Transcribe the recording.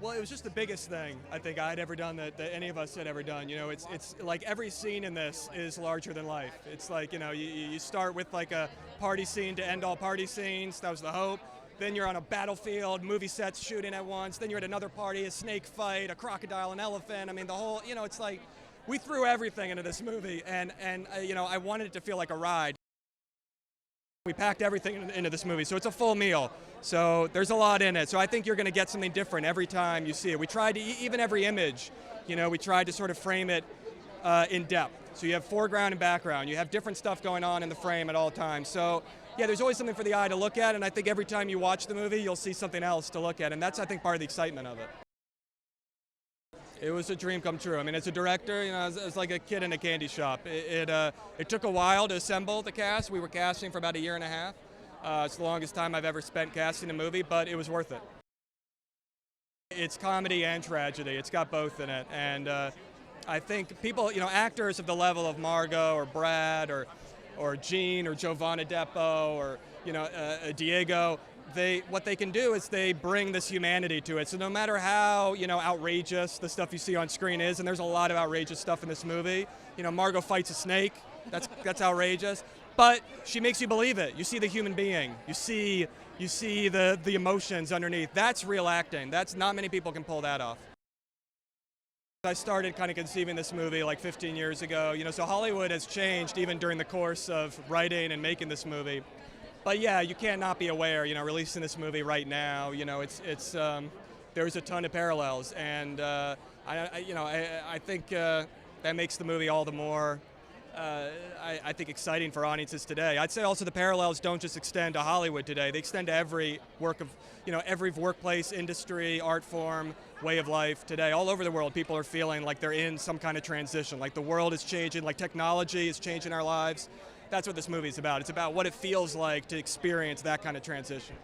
Well, it was just the biggest thing I think I'd ever done that any of us had ever done. You know, it's like every scene in this is larger than life. It's like, you know, you start with like a party scene to end all party scenes. That was the hope. Then you're on a battlefield, movie sets shooting at once. Then you're at another party, a snake fight, a crocodile, an elephant. I mean, the whole, you know, it's like we threw everything into this movie, and you know, I wanted it to feel like a ride. We packed everything into this movie, so it's a full meal. So there's a lot in it. So I think you're going to get something different every time you see it. We tried to, even every image, you know, we tried to sort of frame it in depth. So you have foreground and background. You have different stuff going on in the frame at all times. So yeah, there's always something for the eye to look at, and I think every time you watch the movie, you'll see something else to look at, and that's, I think, part of the excitement of it. It was a dream come true. I mean, as a director, you know, it was like a kid in a candy shop. It took a while to assemble the cast. We were casting for about 1.5 years. It's the longest time I've ever spent casting a movie, but it was worth it. It's comedy and tragedy. It's got both in it, and I think people, you know, actors of the level of Margot or Brad or Gene or Jovan Adepo or, you know, Diego, what they can do is they bring this humanity to it. So no matter how, you know, outrageous the stuff you see on screen is, and there's a lot of outrageous stuff in this movie. You know, Margot fights a snake. That's outrageous. But she makes you believe it. You see the human being. You see the emotions underneath. That's real acting. That's not many people can pull that off. I started kind of conceiving this movie like 15 years ago. You know, so Hollywood has changed even during the course of writing and making this movie. But yeah, you can't not be aware, you know, releasing this movie right now, you know, there's a ton of parallels, and I think that makes the movie all the more, I think, exciting for audiences today. I'd say also the parallels don't just extend to Hollywood today; they extend to every every workplace, industry, art form, way of life today. All over the world, people are feeling like they're in some kind of transition, like the world is changing, like technology is changing our lives. That's what this movie's about. It's about what it feels like to experience that kind of transition.